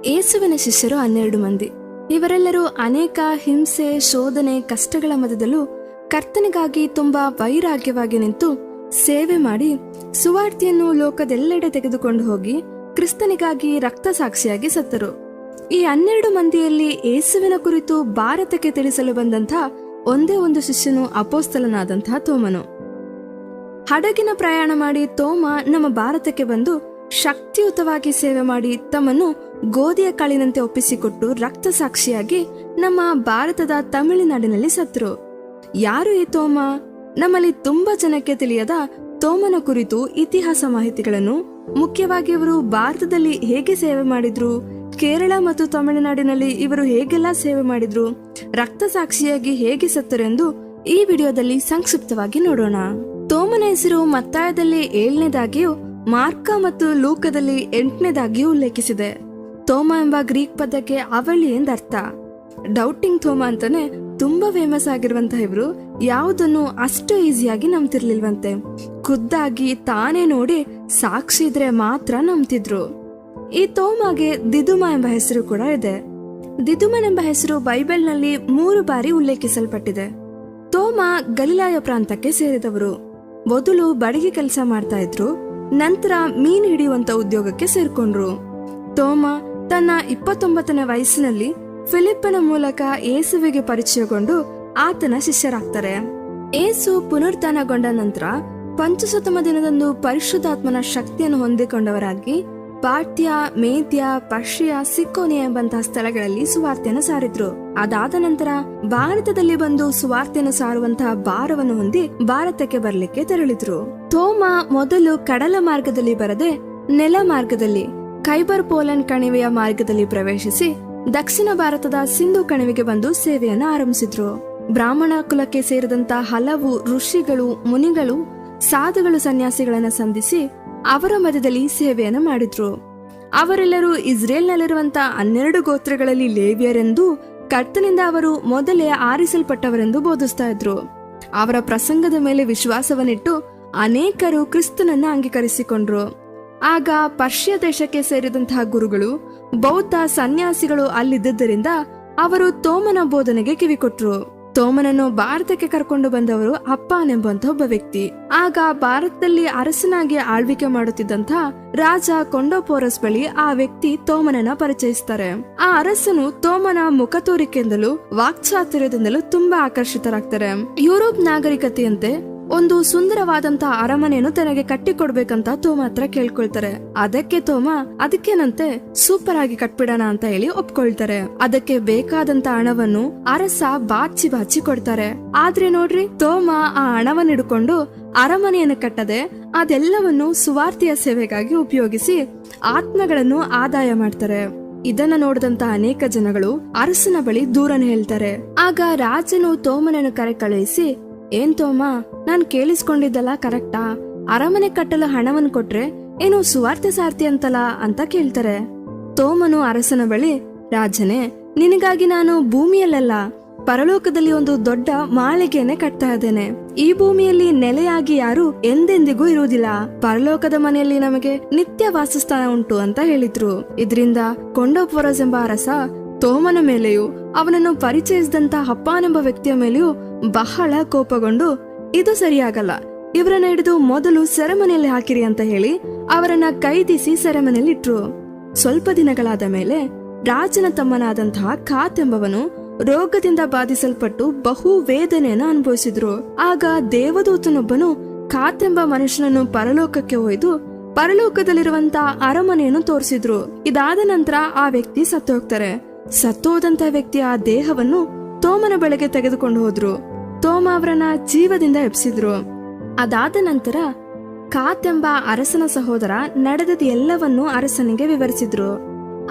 ಯೇಸುವಿನ ಶಿಷ್ಯರು 12 ಮಂದಿ. ಇವರೆಲ್ಲರೂ ಅನೇಕ ಹಿಂಸೆ, ಶೋಧನೆ, ಕಷ್ಟಗಳ ಮಧ್ಯದಲ್ಲೂ ಕರ್ತನಿಗಾಗಿ ತುಂಬಾ ವೈರಾಗ್ಯವಾಗಿ ನಿಂತು ಸೇವೆ ಮಾಡಿ ಸುವಾರ್ತೆಯನ್ನು ಲೋಕದೆಲ್ಲೆಡೆ ತೆಗೆದುಕೊಂಡು ಹೋಗಿ ಕ್ರಿಸ್ತನಿಗಾಗಿ ರಕ್ತ ಸಾಕ್ಷಿಯಾಗಿ ಸತ್ತರು. ಈ 12 ಮಂದಿಯಲ್ಲಿ ಯೇಸುವಿನ ಕುರಿತು ಭಾರತಕ್ಕೆ ತಿಳಿಸಲು ಬಂದಂಥ ಒಂದೇ ಒಂದು ಶಿಷ್ಯನು ಅಪೋಸ್ತಲನಾದಂತಹ ತೋಮನು. ಹಡಗಿನ ಪ್ರಯಾಣ ಮಾಡಿ ತೋಮ ನಮ್ಮ ಭಾರತಕ್ಕೆ ಬಂದು ಶಕ್ತಿಯುತವಾಗಿ ಸೇವೆ ಮಾಡಿ ತಮ್ಮನ್ನು ಗೋಧಿಯ ಕಾಳಿನಂತೆ ಒಪ್ಪಿಸಿಕೊಟ್ಟು ರಕ್ತ ಸಾಕ್ಷಿಯಾಗಿ ನಮ್ಮ ಭಾರತದ ತಮಿಳುನಾಡಿನಲ್ಲಿ ಸತ್ತರು. ಯಾರು ಈ ತೋಮ? ನಮ್ಮಲ್ಲಿ ತುಂಬಾ ಜನಕ್ಕೆ ತಿಳಿಯದ ತೋಮನ ಕುರಿತು ಇತಿಹಾಸ ಮಾಹಿತಿಗಳನ್ನು, ಮುಖ್ಯವಾಗಿ ಇವರು ಭಾರತದಲ್ಲಿ ಹೇಗೆ ಸೇವೆ ಮಾಡಿದ್ರು, ಕೇರಳ ಮತ್ತು ತಮಿಳುನಾಡಿನಲ್ಲಿ ಇವರು ಹೇಗೆಲ್ಲ ಸೇವೆ ಮಾಡಿದ್ರು, ರಕ್ತ ಸಾಕ್ಷಿಯಾಗಿ ಹೇಗೆ ಸತ್ತರೆಂದು ಈ ವಿಡಿಯೋದಲ್ಲಿ ಸಂಕ್ಷಿಪ್ತವಾಗಿ ನೋಡೋಣ. ತೋಮನ ಹೆಸರು ಮತ್ತಾಯದಲ್ಲಿ 7ನೇದಾಗಿಯೂ ಮಾರ್ಕ ಮತ್ತು ಲೂಕದಲ್ಲಿ 8ನೇದಾಗಿಯೂ ಉಲ್ಲೇಖಿಸಿದೆ. ತೋಮ ಎಂಬ ಗ್ರೀಕ್ ಪದಕ್ಕೆ ಅವಳಿ ಎಂದರ್ಥ. ಡೌಟಿಂಗ್ ತೋಮ ಅಂತಾನೆ ತುಂಬಾ ಫೇಮಸ್ ಆಗಿರುವಂತಹ ಇವರು ಯಾವುದನ್ನು ಅಷ್ಟು ಈಸಿಯಾಗಿ ನಂಬ್ತಿರ್ಲಿಲ್ವಂತೆ. ಖುದ್ದಾಗಿ ತಾನೇ ನೋಡಿ ಸಾಕ್ಷಿ ಇದ್ರೆ ಮಾತ್ರ ನಂಬ್ತಿದ್ರು. ಈ ತೋಮಗೆ ದಿದುಮ ಎಂಬ ಹೆಸರು ಕೂಡ ಇದೆ. ದಿದುಮನೆಂಬ ಹೆಸರು ಬೈಬಲ್ನಲ್ಲಿ 3 ಬಾರಿ ಉಲ್ಲೇಖಿಸಲ್ಪಟ್ಟಿದೆ. ತೋಮ ಗಲಿಲಾಯ ಪ್ರಾಂತಕ್ಕೆ ಸೇರಿದವರು. ಮೊದಲು ಬಡಗಿ ಕೆಲಸ ಮಾಡ್ತಾ ಇದ್ರು, ನಂತರ ಮೀನು ಹಿಡಿಯುವಂತ ಉದ್ಯೋಗಕ್ಕೆ ಸೇರ್ಕೊಂಡ್ರು. ತೋಮ ತನ್ನ 29ನೇ ವಯಸ್ಸಿನಲ್ಲಿ ಫಿಲಿಪ್ಪನ ಮೂಲಕ ಯೇಸುವಿಗೆ ಪರಿಚಯಗೊಂಡು ಆತನ ಶಿಷ್ಯರಾಗ್ತಾರೆ. ಯೇಸು ಪುನರುತ್ಥಾನಗೊಂಡ ನಂತರ ಪಂಚಶತಮ ದಿನದಂದು ಪರಿಶುದ್ಧಾತ್ಮನ ಶಕ್ತಿಯನ್ನು ಹೊಂದಿಕೊಂಡವರಾಗಿ ಪಾಟ್ಯ, ಮೇದ್ಯ, ಪರ್ಷಿಯಾ, ಸಿಕ್ಕೋನಿಯಾ ಎಂಬಂತಹ ಸ್ಥಳಗಳಲ್ಲಿ ಸುವಾರ್ತೆಯನ್ನು ಸಾರಿದ್ರು. ಅದಾದ ನಂತರ ಭಾರತದಲ್ಲಿ ಬಂದು ಸುವಾರ್ತೆಯನ್ನು ಸಾರುವಂತಹ ಭಾರವನ್ನು ಹೊಂದಿ ಭಾರತಕ್ಕೆ ಬರಲಿಕ್ಕೆ ತೆರಳಿದ್ರು. ತೋಮ ಮೊದಲು ಕಡಲ ಮಾರ್ಗದಲ್ಲಿ ಬರದೆ ನೆಲ ಮಾರ್ಗದಲ್ಲಿ ಖೈಬರ್ ಪೋಲೆಂಡ್ ಕಣಿವೆಯ ಮಾರ್ಗದಲ್ಲಿ ಪ್ರವೇಶಿಸಿ ದಕ್ಷಿಣ ಭಾರತದ ಸಿಂಧು ಕಣಿವೆಗೆ ಬಂದು ಸೇವೆಯನ್ನು ಆರಂಭಿಸಿದ್ರು. ಬ್ರಾಹ್ಮಣ ಕುಲಕ್ಕೆ ಸೇರಿದಂತ ಹಲವು ಋಷಿಗಳು, ಮುನಿಗಳು, ಸಾಧುಗಳು, ಸನ್ಯಾಸಿಗಳನ್ನ ಸಂಧಿಸಿ ಅವರ ಮಧ್ಯದಲ್ಲಿ ಸೇವೆಯನ್ನು ಮಾಡಿದ್ರು. ಅವರೆಲ್ಲರೂ ಇಸ್ರೇಲ್ನಲ್ಲಿರುವಂತಹ 12 ಗೋತ್ರಗಳಲ್ಲಿ ಲೇವಿಯರೆಂದು, ಕರ್ತನಿಂದ ಅವರು ಮೊದಲೇ ಆರಿಸಲ್ಪಟ್ಟವರೆಂದು ಬೋಧಿಸ್ತಾ ಇದ್ರು. ಅವರ ಪ್ರಸಂಗದ ಮೇಲೆ ವಿಶ್ವಾಸವನ್ನಿಟ್ಟು ಅನೇಕರು ಕ್ರಿಸ್ತನನ್ನ ಅಂಗೀಕರಿಸಿಕೊಂಡ್ರು. ಆಗ ಪರ್ಷಿಯ ದೇಶಕ್ಕೆ ಸೇರಿದಂತಹ ಗುರುಗಳು, ಬೌದ್ಧ ಸನ್ಯಾಸಿಗಳು ಅಲ್ಲಿದ್ದರಿಂದ ಅವರು ತೋಮನ ಬೋಧನೆಗೆ ಕಿವಿಕೊಟ್ರು. ತೋಮನನ್ನು ಭಾರತಕ್ಕೆ ಕರ್ಕೊಂಡು ಬಂದವರು ಅಪ್ಪಾನೆಂಬಂತ ಒಬ್ಬ ವ್ಯಕ್ತಿ. ಆಗ ಭಾರತದಲ್ಲಿ ಅರಸನಾಗಿ ಆಳ್ವಿಕೆ ಮಾಡುತ್ತಿದ್ದಂತ ರಾಜ ಕೊಂಡೋಪೋರಸ್ ಬಳಿ ಆ ವ್ಯಕ್ತಿ ತೋಮನನ್ನ ಪರಿಚಯಿಸ್ತಾರೆ. ಆ ಅರಸನು ತೋಮನ ಮುಖ ತೋರಿಕೆಯಿಂದಲೂ ವಾಕ್ಚಾತುರ್ಯದಿಂದಲೂ ತುಂಬಾ ಆಕರ್ಷಿತರಾಗ್ತಾರೆ. ಯುರೋಪ್ ನಾಗರಿಕತೆಯಂತೆ ಒಂದು ಸುಂದರವಾದಂತಹ ಅರಮನೆಯನ್ನು ತನಗೆ ಕಟ್ಟಿಕೊಡ್ಬೇಕಂತ ತೋಮ ಹತ್ರ ಕೇಳ್ಕೊಳ್ತಾರೆ. ಅದಕ್ಕೆ ತೋಮ ಅದಕ್ಕೇನಂತೆ ಸೂಪರ್ ಆಗಿ ಕಟ್ಬಿಡೋಣ ಅಂತ ಹೇಳಿ ಒಪ್ಕೊಳ್ತಾರೆ. ಅದಕ್ಕೆ ಬೇಕಾದಂತ ಹಣವನ್ನು ಅರಸ ಬಾಚಿ ಕೊಡ್ತಾರೆ. ಆದ್ರೆ ನೋಡ್ರಿ, ತೋಮ ಆ ಹಣವನ್ನು ಹಿಡ್ಕೊಂಡು ಅರಮನೆಯನ್ನು ಕಟ್ಟದೆ ಅದೆಲ್ಲವನ್ನು ಸುವಾರ್ತೆಯ ಸೇವೆಗಾಗಿ ಉಪಯೋಗಿಸಿ ಆತ್ಮಗಳನ್ನು ಆದಾಯ ಮಾಡ್ತಾರೆ. ಇದನ್ನ ನೋಡಿದಂತ ಅನೇಕ ಜನಗಳು ಅರಸನ ಬಳಿ ದೂರನ್ನು ಹೇಳ್ತಾರೆ. ಆಗ ರಾಜನು ತೋಮನನ್ನು ಕರೆ ಕಳುಹಿಸಿ, ಏನ್ ತೋಮ, ನಾನ್ ಕೇಳಿಸ್ಕೊಂಡಿದ್ದಲ್ಲ ಕರೆಕ್ಟಾ? ಅರಮನೆ ಕಟ್ಟಲು ಹಣವನ್ನು ಕೊಟ್ರೆ ಏನು ಸುವಾರ್ತೆ ಸಾರ್ತಿ ಅಂತಲ್ಲ ಅಂತ ಕೇಳ್ತಾರೆ. ತೋಮನು ಅರಸನ ಬಳಿ, ರಾಜನೇ, ನಿನಗಾಗಿ ನಾನು ಭೂಮಿಯಲ್ಲ ಪರಲೋಕದಲ್ಲಿ ಒಂದು ದೊಡ್ಡ ಮಾಳಿಗೆಯನ್ನೇ ಕಟ್ತಾ ಇದ್ದೇನೆ. ಈ ಭೂಮಿಯಲ್ಲಿ ನೆಲೆಯಾಗಿ ಯಾರು ಎಂದೆಂದಿಗೂ ಇರುವುದಿಲ್ಲ. ಪರಲೋಕದ ಮನೆಯಲ್ಲಿ ನಮಗೆ ನಿತ್ಯ ವಾಸಸ್ಥಾನ ಉಂಟು ಅಂತ ಹೇಳಿದ್ರು. ಇದರಿಂದ ಕೊಂಡೋಪೊರಸ್ ಎಂಬ ಅರಸ ತೋಮನ ಮೇಲೆಯೂ ಅವನನ್ನು ಪರಿಚಯಿಸಿದಂತ ಹಪ್ಪಾನೆಂಬ ವ್ಯಕ್ತಿಯ ಮೇಲೆಯೂ ಬಹಳ ಕೋಪಗೊಂಡು, ಇದು ಸರಿಯಾಗಲ್ಲ, ಇವರನ್ನ ಹಿಡಿದು ಮೊದಲು ಸೆರೆಮನೆಯಲ್ಲಿ ಹಾಕಿರಿ ಅಂತ ಹೇಳಿ ಅವರನ್ನ ಕೈದಿಸಿ ಸೆರೆಮನೆಯಲ್ಲಿ ಇಟ್ರು. ಸ್ವಲ್ಪ ದಿನಗಳಾದ ಮೇಲೆ ರಾಜನ ತಮ್ಮನಾದಂತಹ ಖಾತ್ ಎಂಬವನು ರೋಗದಿಂದ ಬಾಧಿಸಲ್ಪಟ್ಟು ಬಹು ವೇದನೆಯನ್ನು ಅನುಭವಿಸಿದ್ರು. ಆಗ ದೇವದೂತನೊಬ್ಬನು ಖಾತ್ ಎಂಬ ಮನುಷ್ಯನನ್ನು ಪರಲೋಕಕ್ಕೆ ಒಯ್ದು ಪರಲೋಕದಲ್ಲಿರುವಂತಹ ಅರಮನೆಯನ್ನು ತೋರಿಸಿದ್ರು. ಇದಾದ ನಂತರ ಆ ವ್ಯಕ್ತಿ ಸತ್ತು ಹೋಗ್ತಾರೆ. ಸತ್ತೋದಂತ ವ್ಯಕ್ತಿ ಆ ದೇಹವನ್ನು ತೋಮನ ಬಳಿಗೆ ತೆಗೆದುಕೊಂಡು ಹೋದ್ರು. ತೋಮ ಅವರನ್ನ ಜೀವದಿಂದ ಎಬ್ಸಿದ್ರು. ಅದಾದ ನಂತರ ಖಾತ್ ಎಂಬ ಅರಸನ ಸಹೋದರ ನಡೆದದ ಎಲ್ಲವನ್ನೂ ಅರಸನಿಗೆ ವಿವರಿಸಿದ್ರು.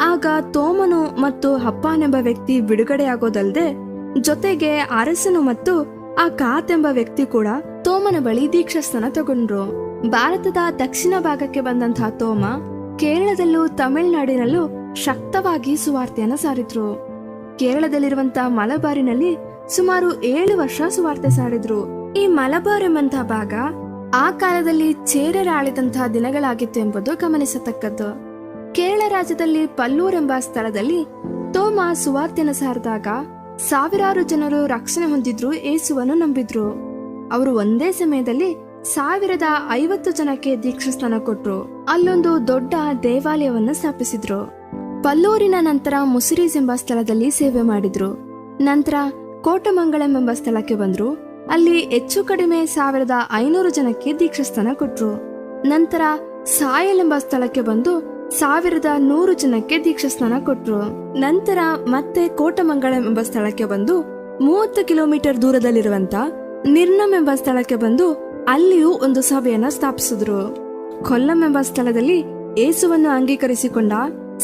ಆಗ ತೋಮನು ಮತ್ತು ಹಪ್ಪಾನೆಂಬ ವ್ಯಕ್ತಿ ಬಿಡುಗಡೆಯಾಗೋದಲ್ದೆ ಜೊತೆಗೆ ಅರಸನು ಮತ್ತು ಆ ಖಾತ್ ಎಂಬ ವ್ಯಕ್ತಿ ಕೂಡ ತೋಮನ ಬಳಿ ದೀಕ್ಷಾಸ್ಥಾನ ತಗೊಂಡ್ರು. ಭಾರತದ ದಕ್ಷಿಣ ಭಾಗಕ್ಕೆ ಬಂದಂತಹ ತೋಮ ಕೇರಳದಲ್ಲೂ ತಮಿಳುನಾಡಿನಲ್ಲೂ ಶಕ್ತವಾಗಿ ಸುವಾರ್ತೆಯನ್ನು ಸಾರಿದ್ರು. ಕೇರಳದಲ್ಲಿರುವಂತಹ ಮಲಬಾರಿನಲ್ಲಿ ಸುಮಾರು 7 ವರ್ಷ ಸುವಾರ್ತೆ ಸಾರಿದ್ರು. ಈ ಮಲಬಾರ್ ಎಂಬಂತಹ ಭಾಗ ಆ ಕಾಲದಲ್ಲಿ ಚೇರರ ಆಳಿದಂತಹ ದಿನಗಳಾಗಿತ್ತು ಎಂಬುದು ಗಮನಿಸತಕ್ಕದ್ದು. ಕೇರಳ ರಾಜ್ಯದಲ್ಲಿ ಪಲ್ಲೂರ್ ಎಂಬ ಸ್ಥಳದಲ್ಲಿ ತೋಮ ಸುವಾರ್ತೆಯನ್ನು ಸಾರಿದಾಗ ಸಾವಿರಾರು ಜನರು ರಕ್ಷಣೆ ಹೊಂದಿದ್ರು, ಯೇಸುವನ್ನು ನಂಬಿದ್ರು. ಅವರು ಒಂದೇ ಸಮಯದಲ್ಲಿ 1050 ಜನಕ್ಕೆ ದೀಕ್ಷಾಸ್ನಾನ ಕೊಟ್ರು. ಅಲ್ಲೊಂದು ದೊಡ್ಡ ದೇವಾಲಯವನ್ನು ಸ್ಥಾಪಿಸಿದ್ರು. ಪಲ್ಲೂರಿನ ನಂತರ ಮುಸಿರೀಸ್ ಎಂಬ ಸ್ಥಳದಲ್ಲಿ ಸೇವೆ ಮಾಡಿದ್ರು. ನಂತರ ಕೋಟಮಂಗಳಂ ಎಂಬ ಸ್ಥಳಕ್ಕೆ ಬಂದ್ರು. ಅಲ್ಲಿ ಹೆಚ್ಚು ಕಡಿಮೆ 1500 ಜನಕ್ಕೆ ದೀಕ್ಷಾಸ್ನಾನ ಕೊಟ್ರು. ನಂತರ ಸಾಯಲ್ ಎಂಬ ಸ್ಥಳಕ್ಕೆ ಬಂದು 1100 ಜನಕ್ಕೆ ದೀಕ್ಷಾಸ್ನಾನ ಕೊಟ್ರು. ನಂತರ ಮತ್ತೆ ಕೋಟಮಂಗಳಂ ಎಂಬ ಸ್ಥಳಕ್ಕೆ ಬಂದು 30 ಕಿಲೋಮೀಟರ್ ದೂರದಲ್ಲಿರುವಂತ ನಿರ್ನಮ್ ಎಂಬ ಸ್ಥಳಕ್ಕೆ ಬಂದು ಅಲ್ಲಿಯೂ ಒಂದು ಸಭೆಯನ್ನ ಸ್ಥಾಪಿಸಿದ್ರು. ಕೊಲ್ಲಂ ಎಂಬ ಸ್ಥಳದಲ್ಲಿ ಯೇಸುವನ್ನು ಅಂಗೀಕರಿಸಿಕೊಂಡ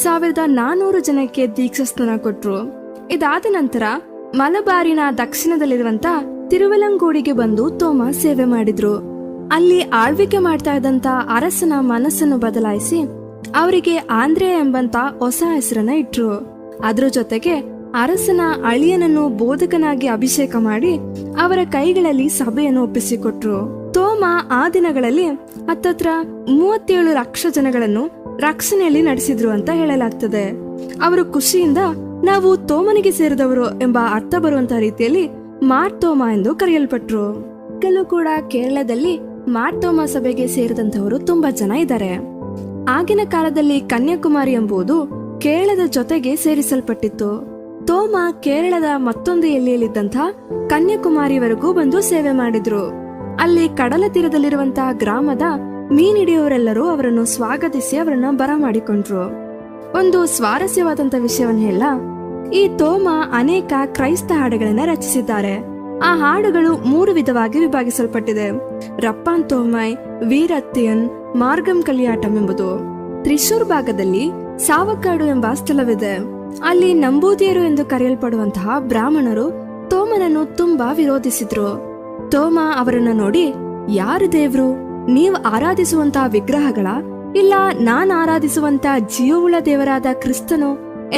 1400 ಜನಕ್ಕೆ ದೀಕ್ಷಾಸ್ನಾನ ಕೊಟ್ರು. ಇದಾದ ನಂತರ ಮಲಬಾರಿನ ದಕ್ಷಿಣದಲ್ಲಿರುವಂತ ತಿರುವಲಂಗೋಡಿಗೆ ಬಂದು ತೋಮ ಸೇವೆ ಮಾಡಿದ್ರು. ಅಲ್ಲಿ ಆಳ್ವಿಕೆ ಮಾಡ್ತಾ ಇದ್ದಂತ ಅರಸನ ಮನಸ್ಸನ್ನು ಬದಲಾಯಿಸಿ ಅವರಿಗೆ ಆಂದ್ರೇಯ ಎಂಬಂತ ಹೊಸ ಹೆಸರನ್ನ ಇಟ್ರು. ಅದ್ರ ಜೊತೆಗೆ ಅರಸನ ಅಳಿಯನನ್ನು ಬೋಧಕನಾಗಿ ಅಭಿಷೇಕ ಮಾಡಿ ಅವರ ಕೈಗಳಲ್ಲಿ ಸಭೆಯನ್ನು ಒಪ್ಪಿಸಿಕೊಟ್ರು. ತೋಮ ಆ ದಿನಗಳಲ್ಲಿ ಹತ್ತತ್ರ 37 ಲಕ್ಷ ಜನಗಳನ್ನು ರಕ್ಷಣೆಯಲ್ಲಿ ನಡೆಸಿದ್ರು ಅಂತ ಹೇಳಲಾಗ್ತದೆ. ಅವರು ಖುಷಿಯಿಂದ ನಾವು ತೋಮನಿಗೆ ಸೇರಿದವರು ಎಂಬ ಅರ್ಥ ಬರುವಂತಹ ರೀತಿಯಲ್ಲಿ ಮಾರ್ತೋಮ ಎಂದು ಕರೆಯಲ್ಪಟ್ರು. ಈಗಲೂ ಕೂಡ ಕೇರಳದಲ್ಲಿ ಮಾರ್ತೋಮ ಸಭೆಗೆ ಸೇರಿದಂತವರು ತುಂಬಾ ಜನ ಇದ್ದಾರೆ. ಆಗಿನ ಕಾಲದಲ್ಲಿ ಕನ್ಯಾಕುಮಾರಿ ಎಂಬುದು ಕೇರಳದ ಜೊತೆಗೆ ಸೇರಿಸಲ್ಪಟ್ಟಿತ್ತು. ತೋಮ ಕೇರಳದ ಮತ್ತೊಂದು ಎಲೆಯಲ್ಲಿದ್ದಂಥ ಕನ್ಯಾಕುಮಾರಿವರೆಗೂ ಬಂದು ಸೇವೆ ಮಾಡಿದ್ರು. ಅಲ್ಲಿ ಕಡಲ ತೀರದಲ್ಲಿರುವಂತಹ ಗ್ರಾಮದ ಮೀನಿಡಿಯವರೆಲ್ಲರೂ ಅವರನ್ನು ಸ್ವಾಗತಿಸಿ ಅವರನ್ನ ಬರಮಾಡಿಕೊಂಡ್ರು. ಒಂದು ಸ್ವಾರಸ್ಯವಾದಂತ ವಿಷಯವನ್ನು ಹೇಳ, ಈ ತೋಮ ಅನೇಕ ಕ್ರೈಸ್ತ ಹಾಡುಗಳನ್ನ ರಚಿಸಿದ್ದಾರೆ. ಆ ಹಾಡುಗಳು 3 ವಿಧವಾಗಿ ವಿಭಾಗಿಸಲ್ಪಟ್ಟಿದೆ. ರಪ್ಪಾನ್ ತೋಮೈ, ವೀರತ್ತಿಯನ್, ಮಾರ್ಗಂ ಕಲಿಯಾಟಂ ಎಂಬುದು. ತ್ರಿಶೂರ್ ಭಾಗದಲ್ಲಿ ಸಾವಕಾಡು ಎಂಬ ಸ್ಥಳವಿದೆ. ಅಲ್ಲಿ ನಂಬೂದಿಯರು ಎಂದು ಕರೆಯಲ್ಪಡುವಂತಹ ಬ್ರಾಹ್ಮಣರು ತೋಮನನ್ನು ತುಂಬಾ ವಿರೋಧಿಸಿದ್ರು. ತೋಮ ಅವರನ್ನು ನೋಡಿ, ಯಾರು ದೇವ್ರು? ನೀವು ಆರಾಧಿಸುವಂತಹ ವಿಗ್ರಹಗಳ, ಇಲ್ಲ ನಾನ್ ಆರಾಧಿಸುವಂತ ಜೀವವುಳ್ಳ ದೇವರಾದ ಕ್ರಿಸ್ತನು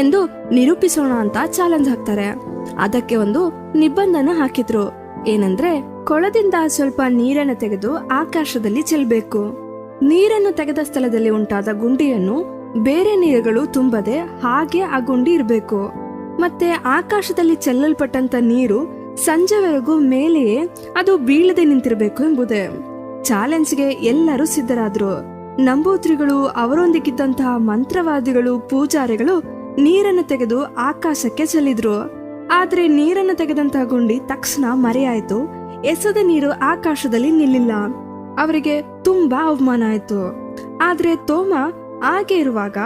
ಎಂದು ನಿರೂಪಿಸೋಣ ಅಂತ ಚಾಲೆಂಜ್ ಹಾಕ್ತಾರೆ. ಅದಕ್ಕೆ ಒಂದು ನಿಬಂಧನ ಹಾಕಿದ್ರು. ಏನಂದ್ರೆ, ಕೊಳದಿಂದ ಸ್ವಲ್ಪ ನೀರನ್ನು ತೆಗೆದು ಆಕಾಶದಲ್ಲಿ ಚೆಲ್ಲಬೇಕು. ನೀರನ್ನು ತೆಗೆದ ಸ್ಥಳದಲ್ಲಿ ಉಂಟಾದ ಗುಂಡಿಯನ್ನು ಬೇರೆ ನೀರುಗಳು ತುಂಬದೆ ಹಾಗೆ ಆ ಗುಂಡಿ ಇರಬೇಕು. ಮತ್ತೆ ಆಕಾಶದಲ್ಲಿ ಚೆಲ್ಲಲ್ಪಟ್ಟಂತ ನೀರು ಸಂಜೆವರೆಗೂ ಮೇಲೆಯೇ ಅದು ಬೀಳದೆ ನಿಂತಿರಬೇಕು ಎಂಬುದೇ. ಚಾಲೆಂಜ್ಗೆ ಎಲ್ಲರೂ ಸಿದ್ಧರಾದ್ರು. ನಂಬೂತ್ರಿಗಳು, ಅವರೊಂದಿಗಿದ್ದಂತಹ ಮಂತ್ರವಾದಿಗಳು, ಪೂಜಾರಿಗಳು ನೀರನ್ನು ತೆಗೆದು ಆಕಾಶಕ್ಕೆ ಚೆಲ್ಲಿದ್ರು. ಆದ್ರೆ ನೀರನ್ನು ತೆಗೆದಂತಹ ಗುಂಡಿ ತಕ್ಷಣ ಮರೆಯಾಯಿತು. ಎಸೆದ ನೀರು ಆಕಾಶದಲ್ಲಿ ನಿಲ್ಲಿಲ್ಲ. ಅವರಿಗೆ ತುಂಬಾ ಅವಮಾನ ಆಯ್ತು. ಆದ್ರೆ ತೋಮ ಹಾಗೆ ಇರುವಾಗ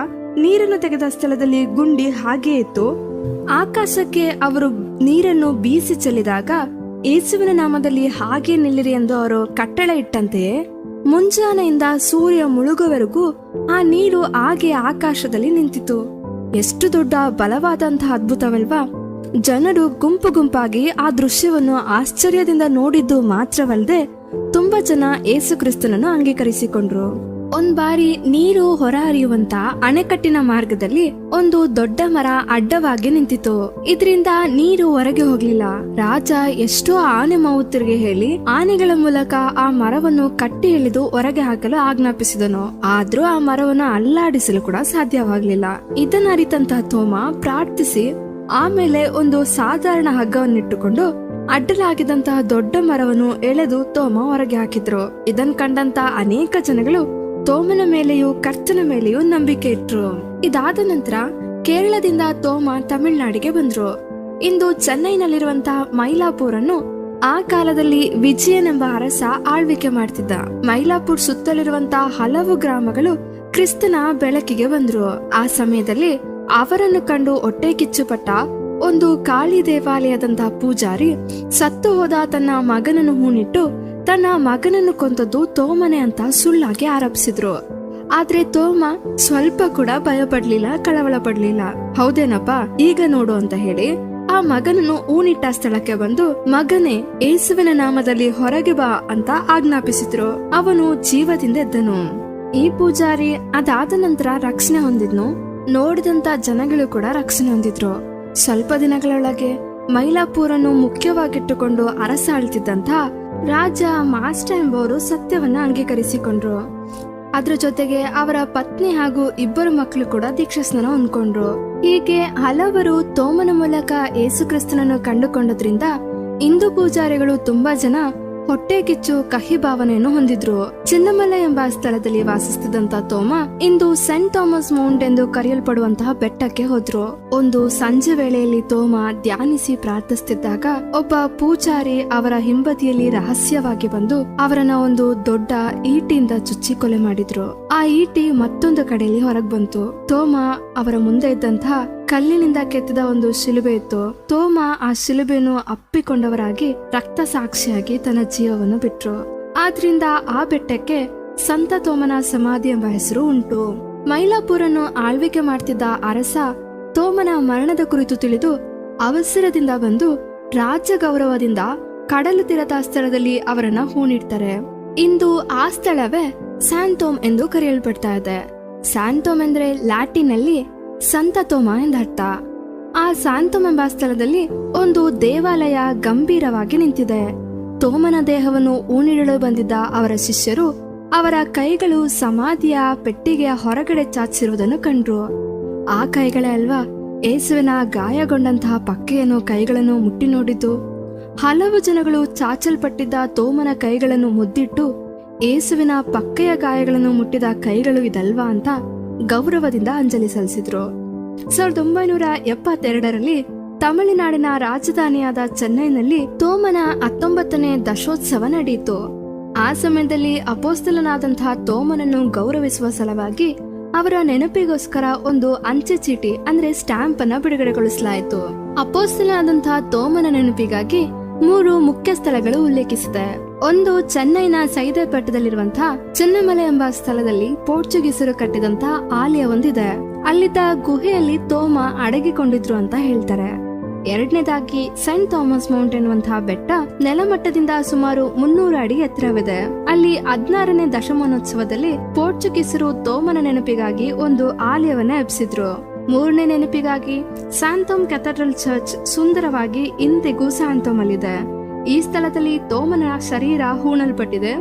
ನೀರನ್ನು ತೆಗೆದ ಸ್ಥಳದಲ್ಲಿ ಗುಂಡಿ ಹಾಗೆ ಇತ್ತು. ಆಕಾಶಕ್ಕೆ ಅವರು ನೀರನ್ನು ಬೀಸಿ ಚೆಲ್ಲಿದಾಗ ಯೇಸುವಿನ ನಾಮದಲ್ಲಿ ಹಾಗೆ ನಿಲ್ಲಿರಿ ಎಂದು ಅವರು ಕಟ್ಟಳೆ ಇಟ್ಟಂತೆಯೇ ಮುಂಜಾನೆಯಿಂದ ಸೂರ್ಯ ಮುಳುಗುವವರೆಗೂ ಆ ನೀರು ಹಾಗೆ ಆಕಾಶದಲ್ಲಿ ನಿಂತಿತು. ಎಷ್ಟು ದೊಡ್ಡ ಬಲವಾದಂತಹ ಅದ್ಭುತವಲ್ವಾ? ಜನರು ಗುಂಪು ಗುಂಪಾಗಿ ಆ ದೃಶ್ಯವನ್ನು ಆಶ್ಚರ್ಯದಿಂದ ನೋಡಿದ್ದು ಮಾತ್ರವಲ್ಲದೆ ತುಂಬಾ ಜನ ಯೇಸು ಕ್ರಿಸ್ತನನ್ನು ಅಂಗೀಕರಿಸಿಕೊಂಡ್ರು. ಒಂದ್ ಬಾರಿ ನೀರು ಹೊರ ಹರಿಯುವಂತ ಅಣೆಕಟ್ಟಿನ ಮಾರ್ಗದಲ್ಲಿ ಒಂದು ದೊಡ್ಡ ಮರ ಅಡ್ಡವಾಗಿ ನಿಂತಿತು. ಇದರಿಂದ ನೀರು ಹೊರಗೆ ಹೋಗ್ಲಿಲ್ಲ. ರಾಜ ಎಷ್ಟೋ ಆನೆ ಮಾವುತರಿಗೆ ಹೇಳಿ ಆನೆಗಳ ಮೂಲಕ ಆ ಮರವನ್ನು ಕಟ್ಟಿ ಎಳೆದು ಹೊರಗೆ ಹಾಕಲು ಆಜ್ಞಾಪಿಸಿದನು. ಆದ್ರೂ ಆ ಮರವನ್ನು ಅಲ್ಲಾಡಿಸಲು ಕೂಡ ಸಾಧ್ಯವಾಗ್ಲಿಲ್ಲ. ಇದನ್ನ ಅರಿತಂತಹ ತೋಮ ಪ್ರಾರ್ಥಿಸಿ ಆಮೇಲೆ ಒಂದು ಸಾಧಾರಣ ಹಗ್ಗವನ್ನಿಟ್ಟುಕೊಂಡು ಅಡ್ಡಲಾಗಿದ್ದಂತಹ ದೊಡ್ಡ ಮರವನ್ನು ಎಳೆದು ತೋಮ ಹೊರಗೆ ಹಾಕಿದ್ರು. ಇದನ್ ಕಂಡಂತ ಅನೇಕ ಜನಗಳು ತೋಮನ ಮೇಲೆಯೂ ಕರ್ತನ ಮೇಲೆಯೂ ನಂಬಿಕೆ ಇಟ್ರು. ಇದಾದ ನಂತರ ಕೇರಳದಿಂದ ತೋಮ ತಮಿಳುನಾಡಿಗೆ ಬಂದ್ರು. ಇಂದು ಚೆನ್ನೈನಲ್ಲಿರುವಂತಹ ಮೈಲಾಪುರ್ ಅನ್ನು ಆ ಕಾಲದಲ್ಲಿ ವಿಜಯನ್ ಎಂಬ ಅರಸ ಆಳ್ವಿಕೆ ಮಾಡ್ತಿದ್ದ. ಮೈಲಾಪುರ್ ಸುತ್ತಲಿರುವಂತಹ ಹಲವು ಗ್ರಾಮಗಳು ಕ್ರಿಸ್ತನ ಬೆಳಕಿಗೆ ಬಂದ್ರು. ಆ ಸಮಯದಲ್ಲಿ ಅವರನ್ನು ಕಂಡು ಹೊಟ್ಟೆ ಕಿಚ್ಚುಪಟ್ಟ ಒಂದು ಕಾಳಿ ದೇವಾಲಯದಂತಹ ಪೂಜಾರಿ ಸತ್ತು ಹೋದ ತನ್ನ ಮಗನನ್ನು ಹೂಣಿಟ್ಟು ತನ್ನ ಮಗನನ್ನು ಕೊಂದದ್ದು ತೋಮನೆ ಅಂತ ಸುಳ್ಳಾಗಿ ಆರೋಪಿಸಿದ್ರು. ಆದ್ರೆ ತೋಮ ಸ್ವಲ್ಪ ಕೂಡ ಭಯ ಪಡ್ಲಿಲ್ಲ, ಕಳವಳ ಪಡ್ಲಿಲ್ಲ. ಹೌದೇನಪ್ಪ, ಈಗ ನೋಡು ಅಂತ ಹೇಳಿ ಆ ಮಗನನ್ನು ಹೂಣಿಟ್ಟ ಸ್ಥಳಕ್ಕೆ ಬಂದು, ಮಗನೇ ಯೇಸುವಿನ ನಾಮದಲ್ಲಿ ಹೊರಗೆ ಬಾ ಅಂತ ಆಜ್ಞಾಪಿಸಿದ್ರು. ಅವನು ಜೀವದಿಂದ ಎದ್ದನು. ಈ ಪೂಜಾರಿ ಅದಾದ ನಂತರ ರಕ್ಷಣೆ ಹೊಂದಿದ್ನು. ನೋಡಿದಂತ ಜನಗಳು ಕೂಡ ರಕ್ಷಣೆ ಹೊಂದಿದ್ರು. ಸ್ವಲ್ಪ ದಿನಗಳೊಳಗೆ ಮೈಲಾಪುರನ್ನು ಮುಖ್ಯವಾಗಿಟ್ಟುಕೊಂಡು ಅರಸ ಆಳ್ತಿದ್ದಂತ ರಾಜ ಮಾಸ್ಟ ಎಂಬುವರು ಸತ್ಯವನ್ನ ಅಂಗೀಕರಿಸಿಕೊಂಡ್ರು. ಅದ್ರ ಜೊತೆಗೆ ಅವರ ಪತ್ನಿ ಹಾಗೂ ಇಬ್ಬರು ಮಕ್ಕಳು ಕೂಡ ದೀಕ್ಷಾಸ್ನಾನ ಹೊಂದ್ಕೊಂಡ್ರು. ಹೀಗೆ ಹಲವರು ತೋಮನ ಮೂಲಕ ಯೇಸು ಕ್ರಿಸ್ತನನ್ನು ಕಂಡುಕೊಂಡದ್ರಿಂದ ಹಿಂದೂ ಪೂಜಾರಿಗಳು ತುಂಬಾ ಜನ ಹೊಟ್ಟೆ ಕಿಚ್ಚು ಕಹಿ ಭಾವನೆಯನ್ನು ಹೊಂದಿದ್ರು. ಚಿನ್ನಮಲೆ ಎಂಬ ಸ್ಥಳದಲ್ಲಿ ವಾಸಿಸುತ್ತಿದ್ದಂತ ತೋಮ ಇಂದು ಸೆಂಟ್ ಥಾಮಸ್ ಮೌಂಟ್ ಎಂದು ಕರೆಯಲ್ಪಡುವಂತಹ ಬೆಟ್ಟಕ್ಕೆ ಹೋದ್ರು. ಒಂದು ಸಂಜೆ ವೇಳೆಯಲ್ಲಿ ತೋಮ ಧ್ಯಾನಿಸಿ ಪ್ರಾರ್ಥಿಸುತ್ತಿದ್ದಾಗ ಒಬ್ಬ ಪೂಜಾರಿ ಅವರ ಹಿಂಬದಿಯಲ್ಲಿ ರಹಸ್ಯವಾಗಿ ಬಂದು ಅವರನ್ನ ಒಂದು ದೊಡ್ಡ ಈಟಿಯಿಂದ ಚುಚ್ಚಿ ಕೊಲೆ ಮಾಡಿದ್ರು. ಆ ಈಟಿ ಮತ್ತೊಂದು ಕಡೆಯಲ್ಲಿ ಹೊರಗ್ ಬಂತು. ತೋಮ ಅವರ ಮುಂದೆ ಇದ್ದಂತಹ ಕಲ್ಲಿನಿಂದ ಕೆತ್ತಿದ ಒಂದು ಶಿಲುಬೆ ಇತ್ತು. ತೋಮ ಆ ಶಿಲುಬೆಯನ್ನು ಅಪ್ಪಿಕೊಂಡವರಾಗಿ ರಕ್ತ ಸಾಕ್ಷಿಯಾಗಿ ತನ್ನ ಜೀವವನ್ನು ಬಿಟ್ರು. ಆದ್ರಿಂದ ಆ ಬೆಟ್ಟಕ್ಕೆ ಸಂತ ತೋಮನ ಸಮಾಧಿ ಎಂಬ ಹೆಸರು ಉಂಟು. ಮೈಲಾಪುರನ್ನು ಆಳ್ವಿಕೆ ಮಾಡ್ತಿದ್ದ ಅರಸ ತೋಮನ ಮರಣದ ಕುರಿತು ತಿಳಿದು ಅವಸರದಿಂದ ಬಂದು ರಾಜ್ಯ ಗೌರವದಿಂದ ಕಡಲು ತೀರದ ಸ್ಥಳದಲ್ಲಿ ಅವರನ್ನ ಹೂಣಿಡ್ತಾರೆ. ಇಂದು ಆ ಸ್ಥಳವೇ ಸ್ಯಾಂತೋಮ್ ಎಂದು ಕರೆಯಲ್ಪಡ್ತಾ ಇದೆ. ಸ್ಯಾಂತೋಮ್ ಅಂದ್ರೆ ಲ್ಯಾಟಿನ್ ಅಲ್ಲಿ ಸಂತ ತೋಮ ಎಂದರ್ಥ. ಆ ಸ್ಯಾಂತೋಮ್ ಎಂಬ ಸ್ಥಳದಲ್ಲಿ ಒಂದು ದೇವಾಲಯ ಗಂಭೀರವಾಗಿ ನಿಂತಿದೆ. ತೋಮನ ದೇಹವನ್ನು ಊಣಿಡಲು ಬಂದಿದ್ದ ಅವರ ಶಿಷ್ಯರು ಅವರ ಕೈಗಳು ಸಮಾಧಿಯ ಪೆಟ್ಟಿಗೆಯ ಹೊರಗಡೆ ಚಾಚಿರುವುದನ್ನು ಕಂಡ್ರು. ಆ ಕೈಗಳೇ ಅಲ್ವಾ ಯೇಸುವಿನ ಗಾಯಗೊಂಡಂತಹ ಪಕ್ಕೆಯನ್ನು ಕೈಗಳನ್ನು ಮುಟ್ಟಿ ನೋಡಿದ್ದು. ಹಲವು ಜನಗಳು ಚಾಚಲ್ಪಟ್ಟಿದ್ದ ತೋಮನ ಕೈಗಳನ್ನು ಮುದ್ದಿಟ್ಟು ಯೇಸುವಿನ ಪಕ್ಕೆಯ ಗಾಯಗಳನ್ನು ಮುಟ್ಟಿದ ಕೈಗಳು ಇದಲ್ವಾ ಅಂತ ಗೌರವದಿಂದ ಅಂಜಲಿ ಸಲ್ಲಿಸಿದ್ರು. 1972ರಲ್ಲಿ ತಮಿಳುನಾಡಿನ ರಾಜಧಾನಿಯಾದ ಚೆನ್ನೈನಲ್ಲಿ ತೋಮನ 19ನೇ ದಶೋತ್ಸವ ನಡೆಯಿತು. ಆ ಸಮಯದಲ್ಲಿ ಅಪೋಸ್ತಲನಾದಂತಹ ತೋಮನನ್ನು ಗೌರವಿಸುವ ಸಲುವಾಗಿ ಅವರ ನೆನಪಿಗೋಸ್ಕರ ಒಂದು ಅಂಚೆ ಚೀಟಿ ಅಂದ್ರೆ ಸ್ಟ್ಯಾಂಪ್ ಅನ್ನ ಬಿಡುಗಡೆಗೊಳಿಸಲಾಯಿತು. ಅಪೋಸ್ತಲನಾದಂತಹ ತೋಮನ ನೆನಪಿಗಾಗಿ 3 ಮುಖ್ಯ ಸ್ಥಳಗಳು ಉಲ್ಲೇಖಿಸಿದೆ. ಒಂದು ಚೆನ್ನೈನ ಸೈದೆಪಟ್ಟದಲ್ಲಿರುವಂತಹ ಚಿನ್ನಮಲೆ ಎಂಬ ಸ್ಥಳದಲ್ಲಿ ಪೋರ್ಚುಗೀಸರು ಕಟ್ಟಿದಂತಹ ಆಲಯ ಒಂದಿದೆ. ಅಲ್ಲಿದ್ದ ಗುಹೆಯಲ್ಲಿ ತೋಮ ಅಡಗಿಕೊಂಡಿದ್ರು ಅಂತ ಹೇಳ್ತಾರೆ. ಎರಡನೇದಾಗಿ ಸೆಂಟ್ ಥಾಮಸ್ ಮೌಂಟ್ ಎನ್ನುವಂತಹ ಬೆಟ್ಟ ನೆಲಮಟ್ಟದಿಂದ ಸುಮಾರು 300 ಅಡಿ ಎತ್ತರವಿದೆ. ಅಲ್ಲಿ 16ನೇ ದಶಮಾನೋತ್ಸವದಲ್ಲಿ ಪೋರ್ಚುಗೀಸರು ತೋಮನ ನೆನಪಿಗಾಗಿ ಒಂದು ಆಲಯವನ್ನ ಎಬ್ಸಿದ್ರು. 3ನೇ ನೆನಪಿಗಾಗಿ ಸ್ಯಾಂತೋಮ್ ಕ್ಯಾಥೆಡ್ರಲ್ ಚರ್ಚ್ ಸುಂದರವಾಗಿ ಇಂದಿಗೂ ಸ್ಯಾಂತೋಮ್ ಅಲ್ಲಿದೆ. ಈ ಸ್ಥಳದಲ್ಲಿ ತೋಮನ ಶರೀರ ಹೂಣಲ್ಪಟ್ಟಿದೆ.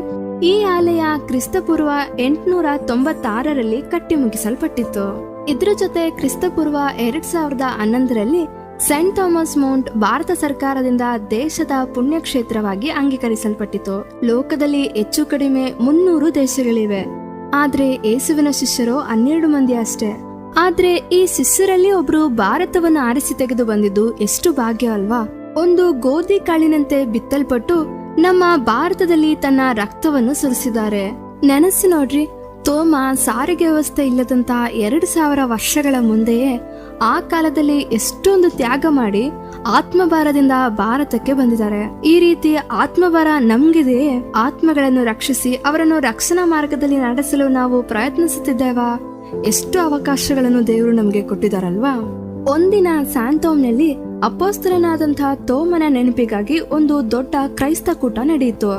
ಈ ಆಲಯ ಕ್ರಿಸ್ತಪೂರ್ವ 896ರಲ್ಲಿ ಕಟ್ಟಿ ಮುಗಿಸಲ್ಪಟ್ಟಿತ್ತು. ಇದ್ರ ಜೊತೆ ಕ್ರಿಸ್ತಪೂರ್ವ 2011ರಲ್ಲಿ ಸೆಂಟ್ ಥಾಮಸ್ ಮೌಂಟ್ ಭಾರತ ಸರ್ಕಾರದಿಂದ ದೇಶದ ಪುಣ್ಯಕ್ಷೇತ್ರವಾಗಿ ಅಂಗೀಕರಿಸಲ್ಪಟ್ಟಿತು. ಲೋಕದಲ್ಲಿ ಹೆಚ್ಚು ಕಡಿಮೆ 300 ದೇಶಗಳಿವೆ. ಆದ್ರೆ ಯೇಸುವಿನ ಶಿಷ್ಯರು 12 ಮಂದಿ ಅಷ್ಟೇ. ಆದ್ರೆ ಈ ಶಿಷ್ಯರಲ್ಲಿ ಒಬ್ರು ಭಾರತವನ್ನು ಆರಿಸಿ ತೆಗೆದು ಬಂದಿದ್ದು ಎಷ್ಟು ಭಾಗ್ಯ ಅಲ್ವಾ. ಒಂದು ಗೋಧಿ ಕಾಳಿನಂತೆ ಬಿತ್ತಲ್ಪಟ್ಟು ನಮ್ಮ ಭಾರತದಲ್ಲಿ ತನ್ನ ರಕ್ತವನ್ನು ಸುರಿಸಿದ್ದಾರೆ. ನೆನಸಿ ನೋಡ್ರಿ, ತೋಮ ಸಾರಿಗೆ ವ್ಯವಸ್ಥೆ ಇಲ್ಲದಂತ 2000 ವರ್ಷಗಳ ಮುಂದೆಯೇ ಆ ಕಾಲದಲ್ಲಿ ಎಷ್ಟೊಂದು ತ್ಯಾಗ ಮಾಡಿ ಆತ್ಮಭಾರದಿಂದ ಭಾರತಕ್ಕೆ ಬಂದಿದ್ದಾರೆ. ಈ ರೀತಿ ಆತ್ಮಭಾರ ನಮ್ಗಿದೆಯೇ? ಆತ್ಮಗಳನ್ನು ರಕ್ಷಿಸಿ ಅವರನ್ನು ರಕ್ಷಣಾ ಮಾರ್ಗದಲ್ಲಿ ನಡೆಸಲು ನಾವು ಪ್ರಯತ್ನಿಸುತ್ತಿದ್ದೇವಾ? ಎಷ್ಟು ಅವಕಾಶಗಳನ್ನು ದೇವರು ನಮಗೆ ಕೊಟ್ಟಿದ್ದಾರಲ್ವಾ. ಒಂದಿನ ಸ್ಯಾಂತೋಮ್ನಲ್ಲಿ ಅಪೋಸ್ತಲನಾದಂತಹ ತೋಮನ ನೆನಪಿಗಾಗಿ ಒಂದು ದೊಡ್ಡ ಕ್ರೈಸ್ತ ಕೂಟ ನಡೆಯಿತು.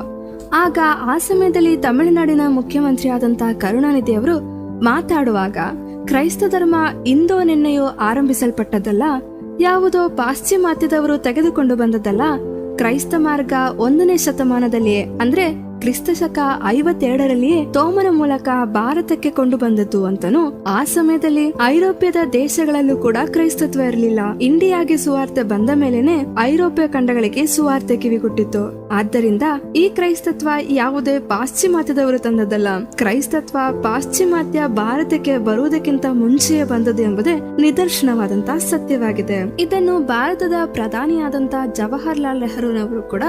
ಆಗ ಆ ಸಮಯದಲ್ಲಿ ತಮಿಳುನಾಡಿನ ಮುಖ್ಯಮಂತ್ರಿ ಆದಂತಹ ಕರುಣಾನಿಧಿ ಅವರು ಮಾತಾಡುವಾಗ ಕ್ರೈಸ್ತ ಧರ್ಮ ಇಂದೋ ನಿನ್ನೆಯೂ ಆರಂಭಿಸಲ್ಪಟ್ಟದ್ದಲ್ಲ, ಯಾವುದೋ ಪಾಶ್ಚಿಮಾತ್ಯದವರು ತೆಗೆದುಕೊಂಡು ಬಂದದ್ದಲ್ಲ. ಕ್ರೈಸ್ತ ಮಾರ್ಗ 1ನೇ ಶತಮಾನದಲ್ಲಿಯೇ ಅಂದ್ರೆ ಕ್ರಿಸ್ತ ಶಕ 52ರಲ್ಲಿಯೇ ತೋಮನ ಮೂಲಕ ಭಾರತಕ್ಕೆ ಕೊಂಡು ಬಂದದ್ದು ಅಂತನೂ, ಆ ಸಮಯದಲ್ಲಿ ಐರೋಪ್ಯದ ದೇಶಗಳಲ್ಲೂ ಕೂಡ ಕ್ರೈಸ್ತತ್ವ ಇರಲಿಲ್ಲ. ಇಂಡಿಯಾಗೆ ಸುವಾರ್ತೆ ಬಂದ ಮೇಲೆನೆ ಐರೋಪ್ಯ ಖಂಡಗಳಿಗೆ ಸುವಾರ್ತೆ ಕಿವಿಗುಟ್ಟಿತ್ತು. ಆದ್ದರಿಂದ ಈ ಕ್ರೈಸ್ತತ್ವ ಯಾವುದೇ ಪಾಶ್ಚಿಮಾತ್ಯದವರು ತಂದದ್ದಲ್ಲ. ಕ್ರೈಸ್ತತ್ವ ಪಾಶ್ಚಿಮಾತ್ಯ ಭಾರತಕ್ಕೆ ಬರುವುದಕ್ಕಿಂತ ಮುಂಚೆಯೇ ಬಂದದ್ದು ಎಂಬುದೇ ನಿದರ್ಶನವಾದಂತಹ ಸತ್ಯವಾಗಿದೆ. ಇದನ್ನು ಭಾರತದ ಪ್ರಧಾನಿಯಾದಂತ ಜವಾಹರ್ಲಾಲ್ ನೆಹರೂನವರು ಕೂಡ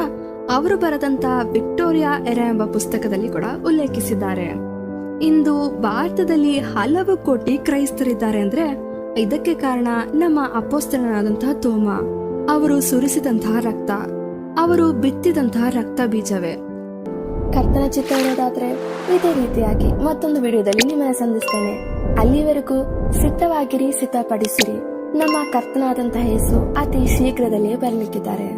ಅವರು ಬರೆದಂತ ವಿಕ್ಟೋರಿಯಾ ಎರಾ ಎಂಬ ಪುಸ್ತಕದಲ್ಲಿ ಕೂಡ ಉಲ್ಲೇಖಿಸಿದ್ದಾರೆ. ಇಂದು ಭಾರತದಲ್ಲಿ ಹಲವು ಕೋಟಿ ಕ್ರೈಸ್ತರಿದ್ದಾರೆ ಅಂದ್ರೆ ಇದಕ್ಕೆ ಕಾರಣ ನಮ್ಮ ಅಪೊಸ್ತಲನಾದಂತಹ ತೋಮ. ಅವರು ಸುರಿಸಿದಂತಹ ರಕ್ತ, ಅವರು ಬಿತ್ತಿದಂತಹ ರಕ್ತ ಬೀಜವೇ. ಕರ್ತನ ಚಿತ್ತ ಇರೋದಾದ್ರೆ ಇದೇ ರೀತಿಯಾಗಿ ಮತ್ತೊಂದು ವಿಡಿಯೋದಲ್ಲಿ ನಿಮ್ಮನ್ನ ಸಂಧಿಸ್ತೇನೆ. ಅಲ್ಲಿವರೆಗೂ ಸಿದ್ಧವಾಗಿರಿ, ಸಿದ್ಧಪಡಿಸಿರಿ. ನಮ್ಮ ಕರ್ತನಾದಂತಹ ಯೇಸು ಅತಿ ಶೀಘ್ರದಲ್ಲೇ ಬರಲಿಕ್ಕಿದ್ದಾರೆ.